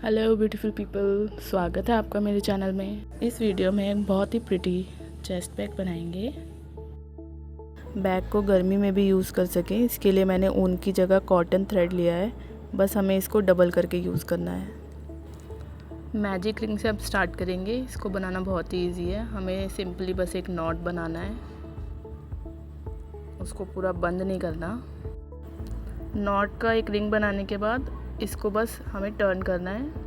Hello beautiful people, स्वागत है आपका मेरे चैनल में। इस वीडियो में एक बहुत ही प्रिटी चेस्ट बैग बनाएंगे। बैग को गर्मी में भी यूज़ कर सकें, इसके लिए मैंने ऊन की जगह कॉटन थ्रेड लिया है। बस हमें इसको डबल करके यूज़ करना है। मैजिक रिंग से अब स्टार्ट करेंगे। इसको बनाना बहुत ही ईजी है। हमें सिंपली बस एक नॉट बनाना है, उसको पूरा बंद नहीं करना। नॉट का एक रिंग बनाने के बाद इसको बस हमें टर्न करना है।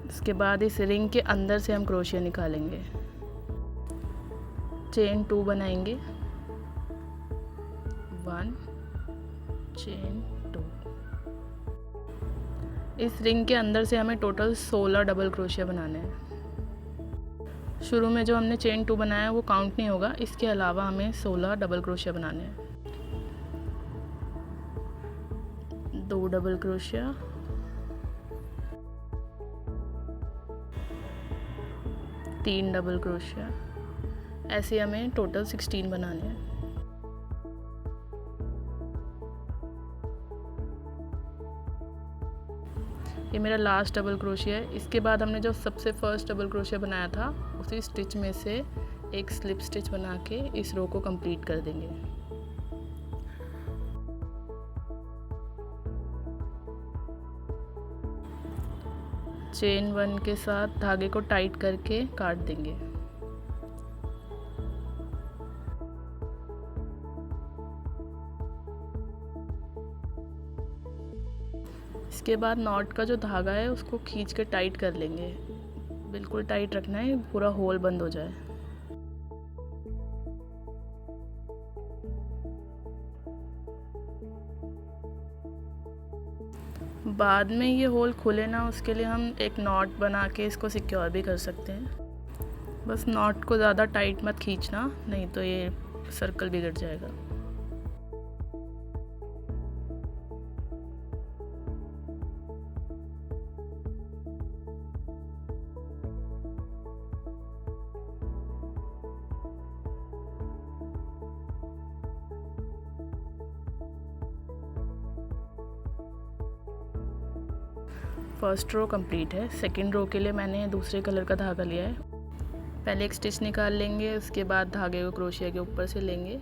इसके बाद इस रिंग के अंदर से हम क्रोशिया निकालेंगे। चेन 2 बनाएंगे, 1 चेन 2। इस रिंग के अंदर से हमें टोटल 16 डबल क्रोशिया बनाने हैं। शुरू में जो हमने चेन 2 बनाया है वो काउंट नहीं होगा, इसके अलावा हमें 16 डबल क्रोशिया बनाने हैं। 2 डबल क्रोशिया, 3 डबल क्रोशिया, ऐसे हमें टोटल 16 बनाने हैं। ये मेरा लास्ट डबल क्रोशिया है। इसके बाद हमने जो सबसे फर्स्ट डबल क्रोशिया बनाया था उसी स्टिच में से एक स्लिप स्टिच बना के इस रो को कंप्लीट कर देंगे। चेन 1 के साथ धागे को टाइट करके काट देंगे। इसके बाद नॉट का जो धागा है उसको खींच के टाइट कर लेंगे। बिल्कुल टाइट रखना है, पूरा होल बंद हो जाए। बाद में ये होल खुले ना, उसके लिए हम एक नॉट बना के इसको सिक्योर भी कर सकते हैं। बस नॉट को ज़्यादा टाइट मत खींचना, नहीं तो ये सर्कल बिगड़ जाएगा। फर्स्ट रो कंप्लीट है। सेकंड रो के लिए मैंने दूसरे कलर का धागा लिया है। पहले एक स्टिच निकाल लेंगे, उसके बाद धागे को क्रोशिया के ऊपर से लेंगे।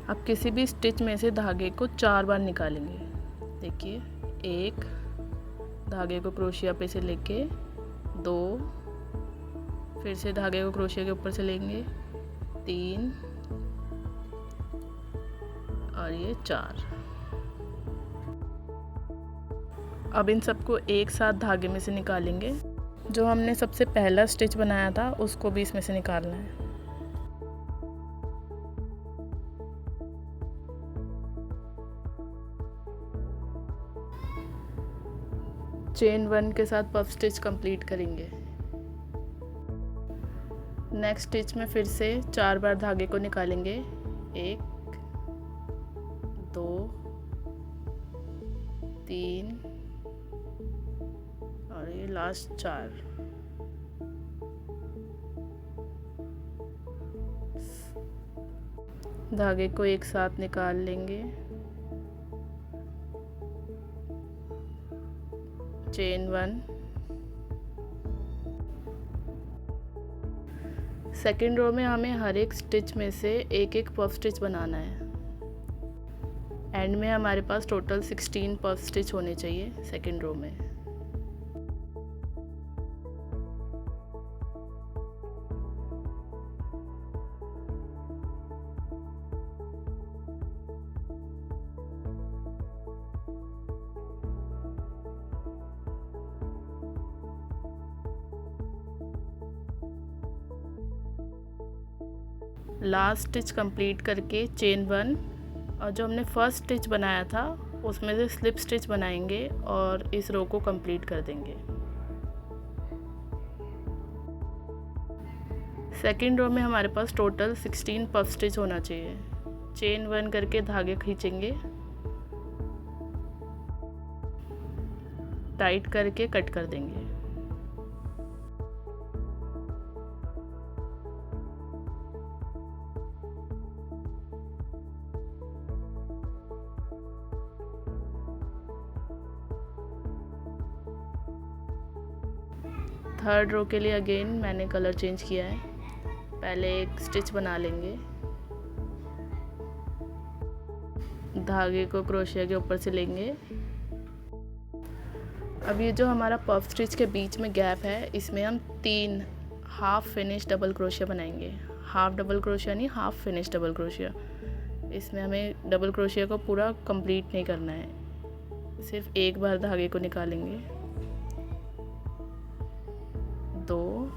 अब किसी भी स्टिच में से धागे को 4 बार निकालेंगे। देखिए, 1 धागे को क्रोशिया पे से लेके 2, फिर से धागे को क्रोशिया के ऊपर से लेंगे 3 और ये 4। अब इन सबको एक साथ धागे में से निकालेंगे। जो हमने सबसे पहला स्टिच बनाया था उसको भी इसमें से निकालना है। चेन 1 के साथ पफ स्टिच कंप्लीट करेंगे। नेक्स्ट स्टिच में फिर से 4 बार धागे को निकालेंगे। 1 2 3 और ये लास्ट 4। धागे को एक साथ निकाल लेंगे। चेन 1। सेकेंड रो में हमें हर एक स्टिच में से एक एक पफ स्टिच बनाना है। एंड में हमारे पास टोटल 16 पफ स्टिच होने चाहिए सेकेंड रो में। लास्ट स्टिच कंप्लीट करके चेन 1 और जो हमने फर्स्ट स्टिच बनाया था उसमें से स्लिप स्टिच बनाएंगे और इस रो को कंप्लीट कर देंगे। सेकेंड रो में हमारे पास टोटल 16 पफ स्टिच होना चाहिए। चेन 1 करके धागे खींचेंगे, टाइट करके कट कर देंगे। थर्ड रो के लिए अगेन मैंने कलर चेंज किया है। पहले एक स्टिच बना लेंगे, धागे को क्रोशिया के ऊपर से लेंगे। अब ये जो हमारा पफ स्टिच के बीच में गैप है, इसमें हम 3 हाफ फिनिश डबल क्रोशिया बनाएंगे। हाफ डबल क्रोशिया नहीं, हाफ फिनिश डबल क्रोशिया। इसमें हमें डबल क्रोशिया को पूरा कंप्लीट नहीं करना है, सिर्फ एक बार धागे को निकालेंगे। 2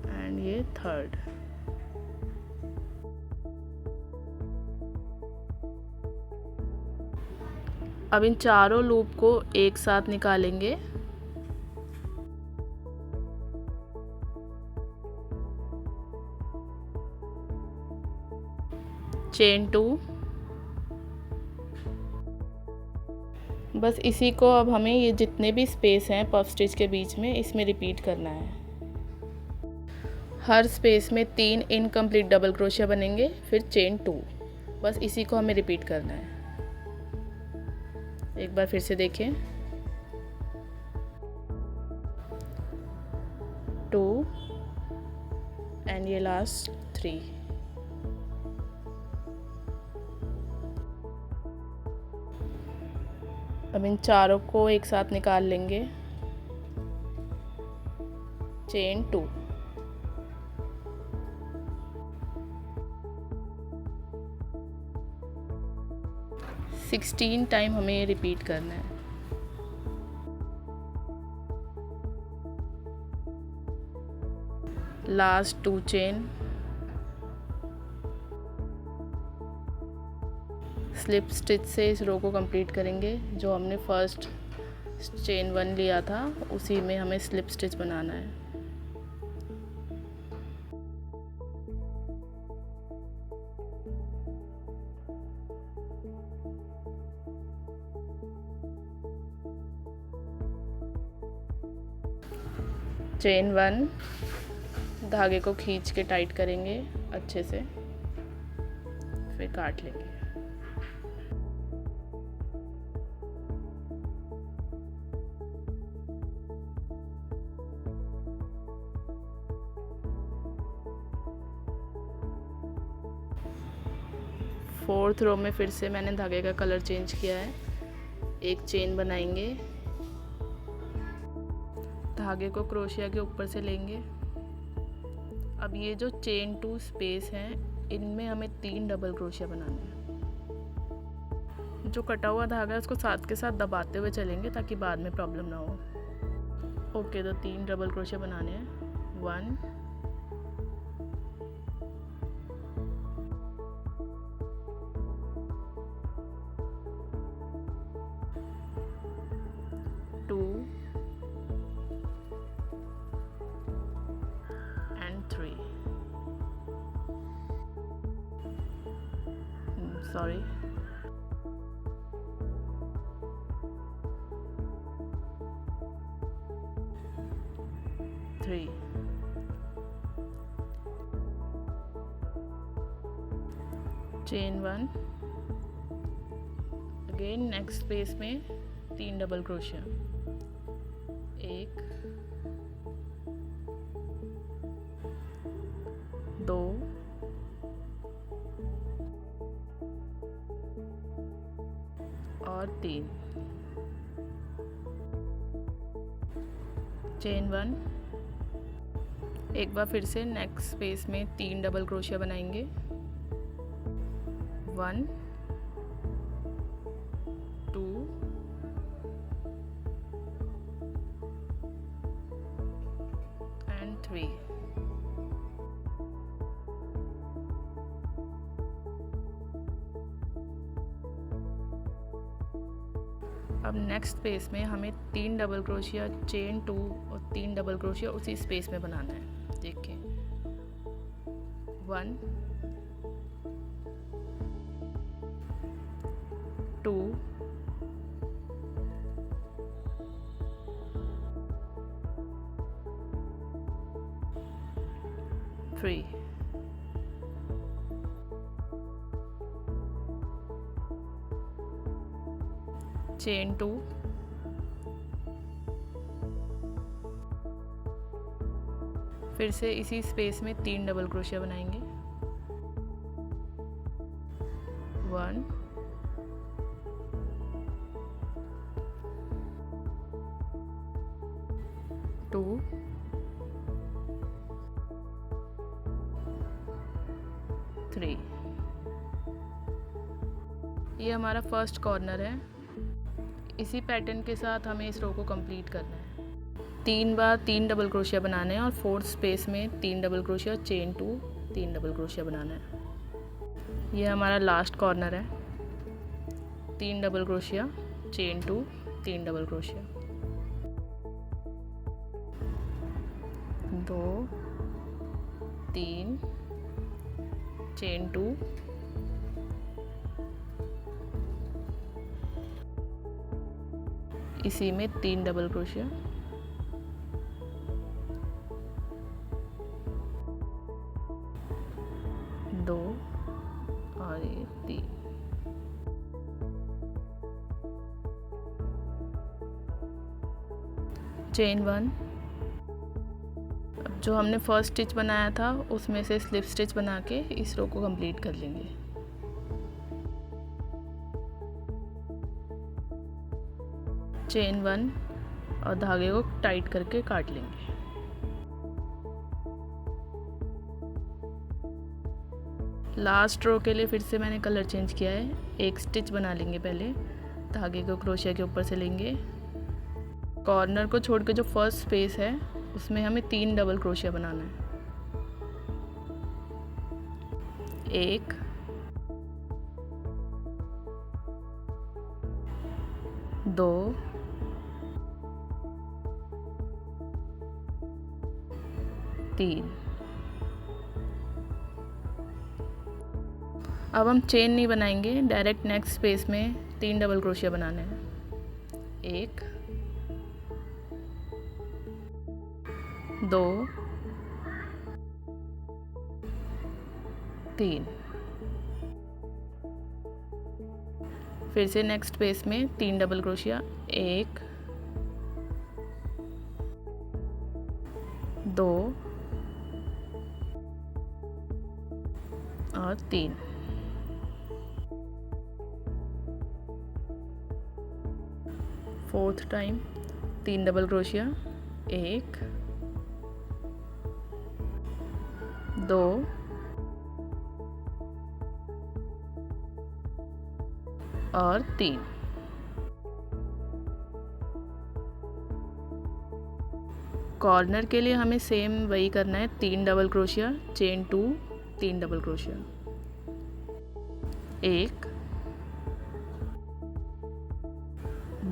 एंड ये थर्ड। अब इन चारों लूप को एक साथ निकालेंगे। चेन 2। बस इसी को अब हमें ये जितने भी स्पेस हैं पफ स्टिच के बीच में, इसमें रिपीट करना है। हर स्पेस में 3 इनकम्प्लीट डबल क्रोशिया बनेंगे, फिर चेन 2। बस इसी को हमें रिपीट करना है। एक बार फिर से देखें। 2 एंड ये लास्ट 3। अब इन चारों को एक साथ निकाल लेंगे। चेन 2। सिक्सटीन टाइम हमें ये रिपीट करना है। लास्ट 2 चेन, स्लिप स्टिच से इस रो को कंप्लीट करेंगे। जो हमने फर्स्ट चेन 1 लिया था, उसी में हमें स्लिप स्टिच बनाना है। चेन 1, धागे को खींच के टाइट करेंगे अच्छे से, फिर काट लेंगे। फोर्थ रो में फिर से मैंने धागे का कलर चेंज किया है। एक चेन बनाएंगे, धागे को क्रोशिया के ऊपर से लेंगे। अब ये जो चेन 2 स्पेस हैं, इनमें हमें 3 डबल क्रोशिया बनाने हैं। जो कटा हुआ धागा है उसको साथ के साथ दबाते हुए चलेंगे ताकि बाद में प्रॉब्लम ना हो। ओके, तो 3 डबल क्रोशिया बनाने हैं। 1 2 and 3। Sorry। 3। Chain 1। Again next space में 3 डबल क्रोशिया। 1 2 और 3। चेन 1। एक बार फिर से नेक्स्ट स्पेस में 3 डबल क्रोशिया बनाएंगे। 1 2 and 3। अब नेक्स्ट स्पेस में हमें 3 डबल क्रोशिया, चेन 2 और 3 डबल क्रोशिया उसी स्पेस में बनाना है। देखिए 1 2 3। चेन 2 फिर से इसी स्पेस में 3 डबल क्रोशिया बनाएंगे। 1 2 3। ये हमारा फर्स्ट कॉर्नर है। इसी पैटर्न के साथ हमें इस रो को कंप्लीट करना है। 3 बार 3 डबल क्रोशिया बनाने हैं और 4th स्पेस में 3 double crochet, chain 2, 3 double crochet बनाना है। ये हमारा लास्ट कॉर्नर है। 3 double crochet, chain 2, 3 double crochet, 2 3, chain 2, इसी में 3 डबल क्रोशिया, 2 और ये 3। चेन 1। अब जो हमने फर्स्ट स्टिच बनाया था उसमें से स्लिप स्टिच बना के इस रो को कंप्लीट कर लेंगे। चेन 1 और धागे को टाइट करके काट लेंगे। लास्ट रो के लिए फिर से मैंने कलर चेंज किया है। एक स्टिच बना लेंगे पहले, धागे को क्रोशिया के ऊपर से लेंगे। कॉर्नर को छोड़ के जो फर्स्ट स्पेस है उसमें हमें 3 डबल क्रोशिया बनाना है। 1 2 3। अब हम चेन नहीं बनाएंगे, डायरेक्ट नेक्स्ट स्पेस में 3 डबल क्रोशिया बनाने हैं। 1 2 3। फिर से नेक्स्ट स्पेस में 3 डबल क्रोशिया, 1 2 और 3। फोर्थ टाइम 3 डबल क्रोशिया, 1 2 और 3। कॉर्नर के लिए हमें सेम वही करना है। 3 double crochet, chain 2, 3 double crochet, 1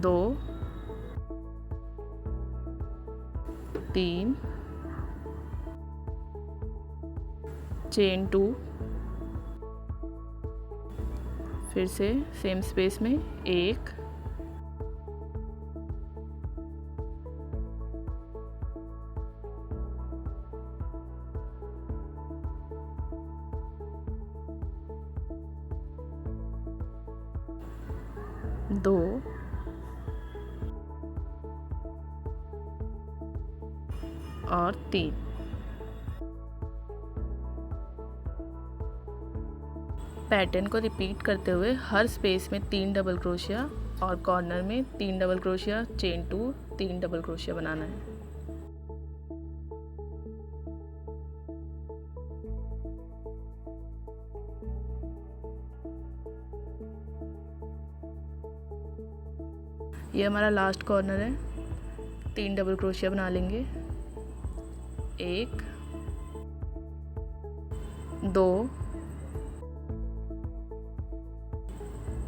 2 3, chain 2, फिर से सेम स्पेस में 1 2 और 3। पैटर्न को रिपीट करते हुए हर स्पेस में 3 डबल क्रोशिया और कॉर्नर में 3 double crochet, chain 2, 3 double crochet बनाना है। ये हमारा लास्ट कॉर्नर है। 3 डबल क्रोशिया बना लेंगे। 1 2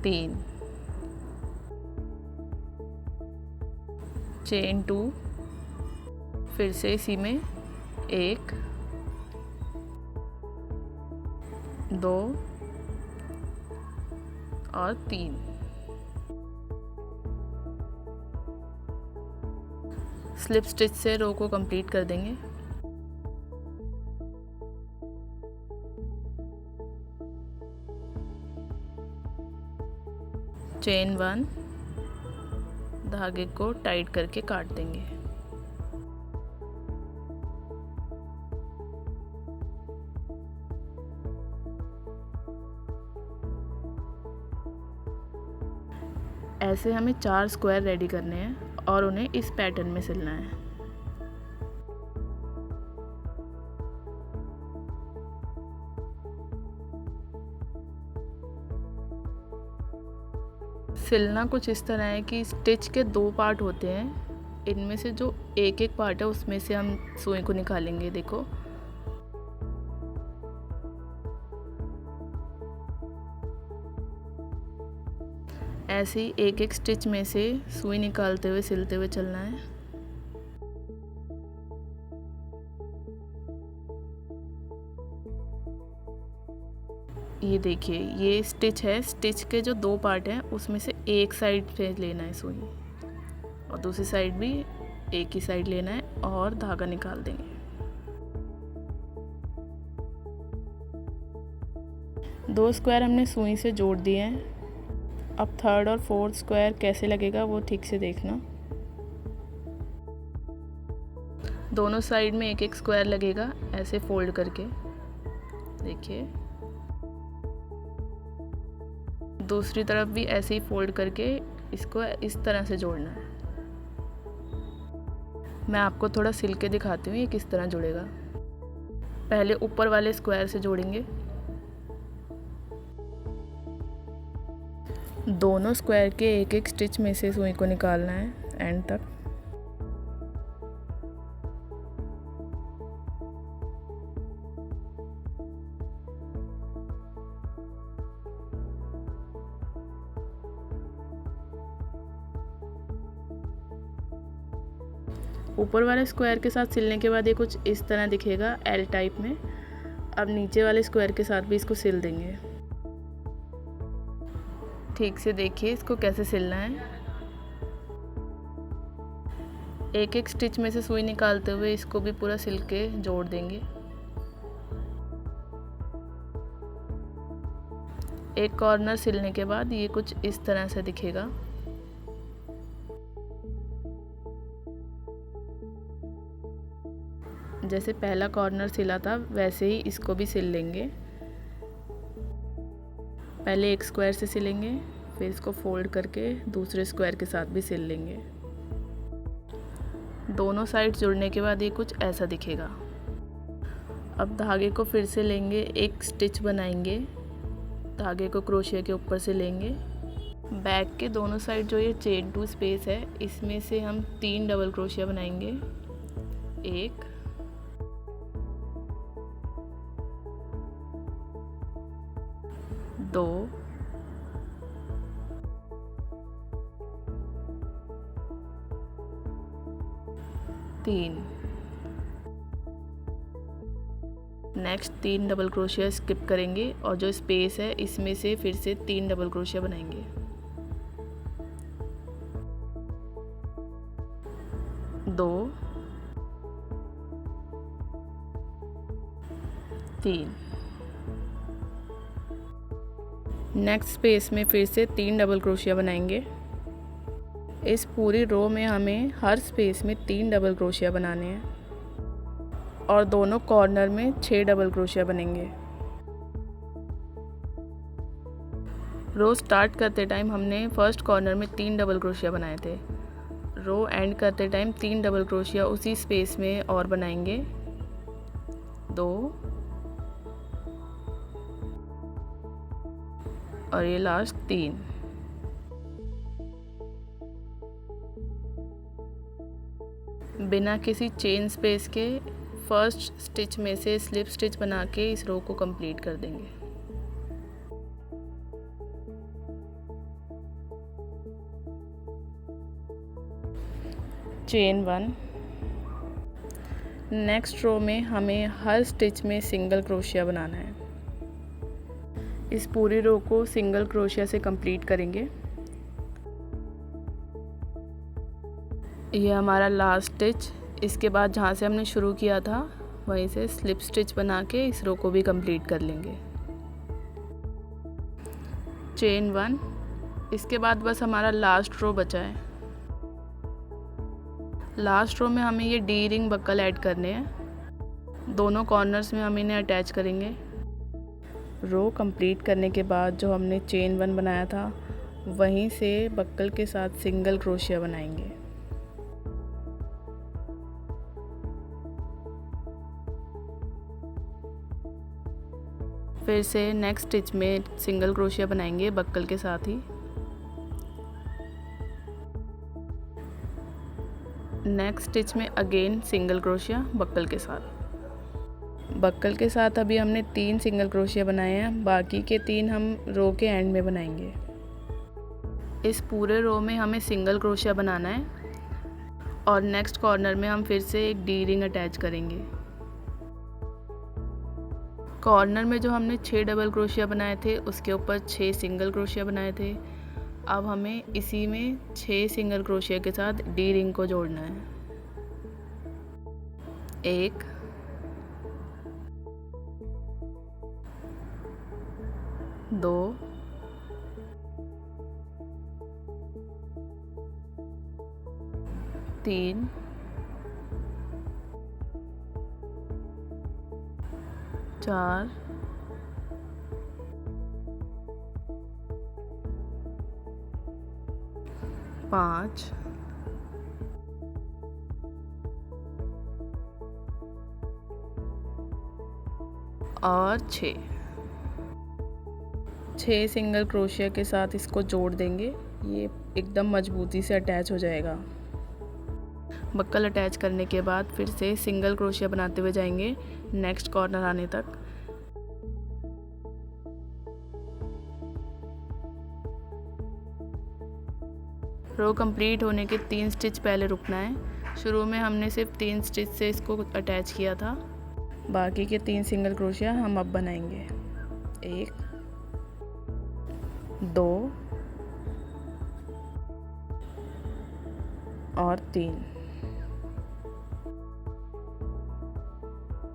3, चेन 2, फिर से इसी में 1 2 और 3। स्लिप स्टिच से रो को कंप्लीट कर देंगे। चेन 1, धागे को टाइट करके काट देंगे। ऐसे हमें 4 स्क्वायर रेडी करने हैं और उन्हें इस पैटर्न में सिलना है। सिलना कुछ इस तरह है कि स्टिच के 2 पार्ट होते हैं, इनमें से जो एक पार्ट है उसमें से हम सुई को निकालेंगे। देखो ऐसे ही एक स्टिच में से सुई निकालते हुए सिलते हुए चलना है। ये देखिए, ये स्टिच है, स्टिच के जो 2 पार्ट हैं उसमें से एक साइड पे लेना है सुई और दूसरी साइड भी एक ही साइड लेना है और धागा निकाल देंगे। दो स्क्वायर हमने सुई से जोड़ दिए हैं। अब थर्ड और फोर्थ स्क्वायर कैसे लगेगा वो ठीक से देखना। दोनों साइड में एक स्क्वायर लगेगा ऐसे फोल्ड करके। देखिए दूसरी तरफ भी ऐसे ही फोल्ड करके इसको इस तरह से जोड़ना है। मैं आपको थोड़ा सिल के दिखाती हूँ ये किस तरह जुड़ेगा। पहले ऊपर वाले स्क्वायर से जोड़ेंगे। दोनों स्क्वायर के एक स्टिच में से सुई को निकालना है एंड तक। ऊपर वाले स्क्वायर के साथ सिलने के बाद ये कुछ इस तरह दिखेगा, एल टाइप में। अब नीचे वाले स्क्वायर के साथ भी इसको सिल देंगे। ठीक से देखिए इसको कैसे सिलना है। एक स्टिच में से सुई निकालते हुए इसको भी पूरा सिल के जोड़ देंगे। एक कॉर्नर सिलने के बाद ये कुछ इस तरह से दिखेगा। जैसे पहला कॉर्नर सिला था वैसे ही इसको भी सिल लेंगे। पहले एक स्क्वायर से सिलेंगे, फिर इसको फोल्ड करके दूसरे स्क्वायर के साथ भी सिल लेंगे। दोनों साइड जुड़ने के बाद ये कुछ ऐसा दिखेगा। अब धागे को फिर से लेंगे, एक स्टिच बनाएंगे, धागे को क्रोशिया के ऊपर से लेंगे। बैक के दोनों साइड जो ये चेन 2 स्पेस है इसमें से हम 3 डबल क्रोशिया बनाएंगे। 1 2 3। नेक्स्ट 3 डबल क्रोशिया स्किप करेंगे और जो स्पेस है इसमें से फिर से 3 डबल क्रोशिया बनाएंगे। 2 3। नेक्स्ट स्पेस में फिर से 3 डबल क्रोशिया बनाएंगे। इस पूरी रो में हमें हर स्पेस में 3 डबल क्रोशिया बनाने हैं और दोनों कॉर्नर में 6 डबल क्रोशिया बनेंगे। रो स्टार्ट करते टाइम हमने फर्स्ट कॉर्नर में 3 डबल क्रोशिया बनाए थे। रो एंड करते टाइम 3 डबल क्रोशिया उसी स्पेस में और बनाएंगे। 2 और ये लास्ट 3। बिना किसी चेन स्पेस के फर्स्ट स्टिच में से स्लिप स्टिच बना के इस रो को कंप्लीट कर देंगे। चेन 1। नेक्स्ट रो में हमें हर स्टिच में सिंगल क्रोशिया बनाना है। इस पूरी रो को सिंगल क्रोशिया से कंप्लीट करेंगे। ये हमारा लास्ट स्टिच। इसके बाद जहाँ से हमने शुरू किया था वहीं से स्लिप स्टिच बना के इस रो को भी कंप्लीट कर लेंगे। चेन 1। इसके बाद बस हमारा लास्ट रो बचा है। लास्ट रो में हमें ये डी रिंग बक्कल ऐड करने हैं। दोनों कॉर्नर्स में हम इन्हें अटैच करेंगे। रो कंप्लीट करने के बाद जो हमने चेन 1 बनाया था वहीं से बक्कल के साथ सिंगल क्रोशिया बनाएंगे। फिर से नेक्स्ट स्टिच में सिंगल क्रोशिया बनाएंगे बक्कल के साथ ही। नेक्स्ट स्टिच में अगेन सिंगल क्रोशिया बक्कल के साथ। बक्कल के साथ अभी हमने 3 सिंगल क्रोशिया बनाए हैं, बाकी के 3 हम रो के एंड में बनाएंगे। इस पूरे रो में हमें सिंगल क्रोशिया बनाना है और नेक्स्ट कॉर्नर में हम फिर से एक डी रिंग अटैच करेंगे। कॉर्नर में जो हमने 6 डबल क्रोशिया बनाए थे उसके ऊपर 6 सिंगल क्रोशिया बनाए थे। अब हमें इसी में 6 सिंगल क्रोशिया के साथ डी रिंग को जोड़ना है। 1 2 3 4 5 और 6 सिंगल क्रोशिया के साथ इसको जोड़ देंगे। ये एकदम मजबूती से अटैच हो जाएगा। बक्कल अटैच करने के बाद फिर से सिंगल क्रोशिया बनाते हुए जाएंगे नेक्स्ट कॉर्नर आने तक। रो कंप्लीट होने के 3 स्टिच पहले रुकना है। शुरू में हमने सिर्फ 3 स्टिच से इसको अटैच किया था, बाकी के 3 सिंगल क्रोशिया हम अब बनाएंगे। 1 2 और 3।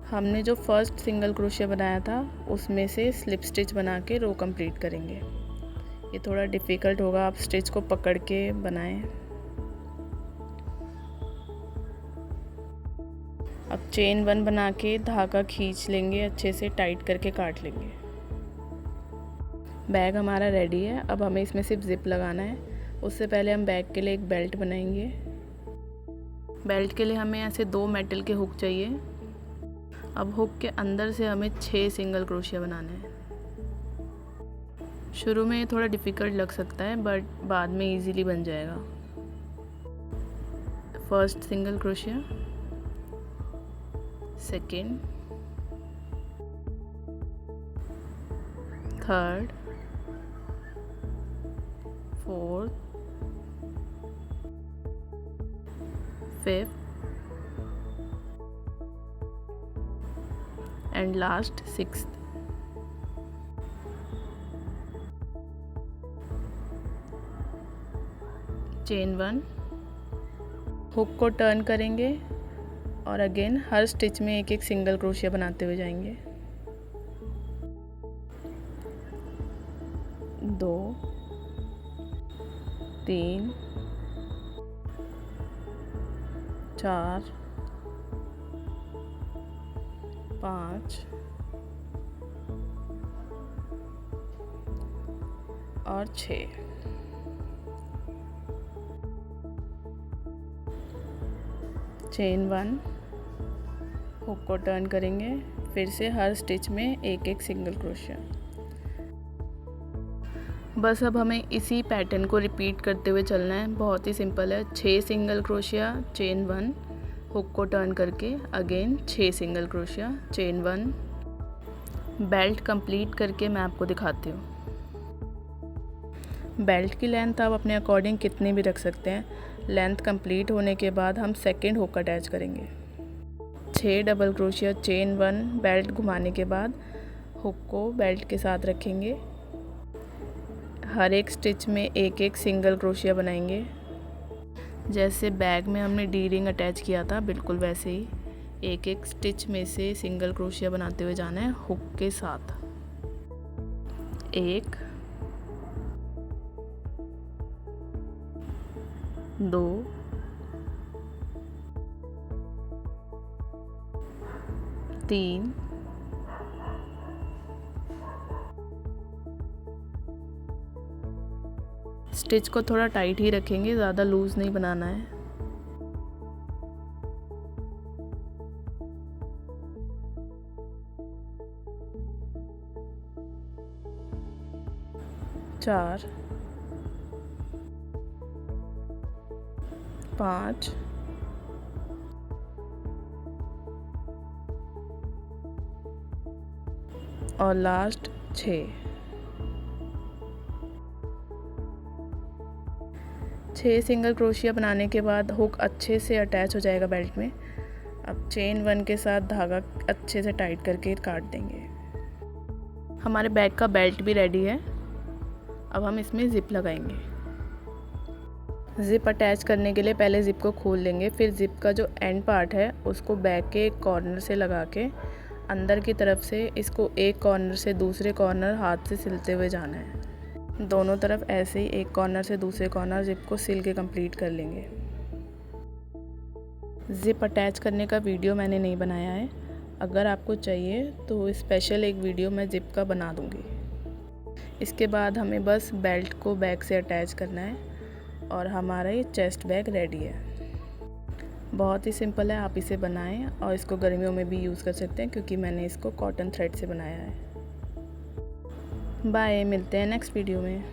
हमने जो फर्स्ट सिंगल क्रोशिया बनाया था उसमें से स्लिप स्टिच बना के रो कंप्लीट करेंगे। ये थोड़ा डिफ़िकल्ट होगा, आप स्टिच को पकड़ के बनाएं। अब चेन 1 बना के धागा खींच लेंगे, अच्छे से टाइट करके काट लेंगे। बैग हमारा रेडी है। अब हमें इसमें सिर्फ ज़िप लगाना है। उससे पहले हम बैग के लिए एक बेल्ट बनाएंगे। बेल्ट के लिए हमें ऐसे 2 मेटल के हुक चाहिए। अब हुक के अंदर से हमें 6 सिंगल क्रोशिया बनाने हैं। शुरू में ये थोड़ा डिफ़िकल्ट लग सकता है बट बाद में इजीली बन जाएगा। First single crochet, second, third, fourth, fifth and last 6th। Chain 1, hook को टर्न करेंगे और अगेन हर स्टिच में एक एक सिंगल क्रोशिया बनाते हुए जाएंगे। 2 3 4 5 और 6। चेन 1, हुक को टर्न करेंगे, फिर से हर स्टिच में एक एक सिंगल क्रोशिया। बस अब हमें इसी पैटर्न को रिपीट करते हुए चलना है। बहुत ही सिंपल है। 6 सिंगल क्रोशिया, चेन 1, हुक को टर्न करके again 6 single crochet, chain 1। Belt complete करके मैं आपको दिखाती हूँ। बेल्ट की लेंथ आप अपने अकॉर्डिंग कितनी भी रख सकते हैं। लेंथ कंप्लीट होने के बाद हम सेकंड हुक अटैच करेंगे। 6 डबल क्रोशिया, चेन 1, बेल्ट घुमाने के बाद हुक को बेल्ट के साथ रखेंगे। हर एक स्टिच में एक एक सिंगल क्रोशिया बनाएंगे। जैसे बैग में हमने डी रिंग अटैच किया था बिल्कुल वैसे ही एक एक स्टिच में से सिंगल क्रोशिया बनाते हुए जाना है हुक के साथ। 1 2 3 4 स्टिच को थोड़ा टाइट ही रखेंगे, ज़्यादा लूज़ नहीं बनाना है। चार, 5, और लास्ट 6। 6 सिंगल क्रोशिया बनाने के बाद हुक अच्छे से अटैच हो जाएगा बेल्ट में। अब चेन 1 के साथ धागा अच्छे से टाइट करके काट देंगे। हमारे बैग का बेल्ट भी रेडी है। अब हम इसमें ज़िप लगाएंगे। ज़िप अटैच करने के लिए पहले ज़िप को खोल लेंगे, फिर ज़िप का जो एंड पार्ट है उसको बैग के एक कॉर्नर से लगा के अंदर की तरफ से इसको एक कॉर्नर से दूसरे कॉर्नर हाथ से सिलते हुए जाना है। दोनों तरफ ऐसे ही एक कॉर्नर से दूसरे कॉर्नर ज़िप को सिल के कंप्लीट कर लेंगे। ज़िप अटैच करने का वीडियो मैंने नहीं बनाया है, अगर आपको चाहिए तो स्पेशल एक वीडियो मैं ज़िप का बना दूँगी। इसके बाद हमें बस बेल्ट को बैग से अटैच करना है और हमारा ये चेस्ट बैग रेडी है। बहुत ही सिंपल है, आप इसे बनाएं और इसको गर्मियों में भी यूज़ कर सकते हैं क्योंकि मैंने इसको कॉटन थ्रेड से बनाया है। बाय, मिलते हैं नेक्स्ट वीडियो में।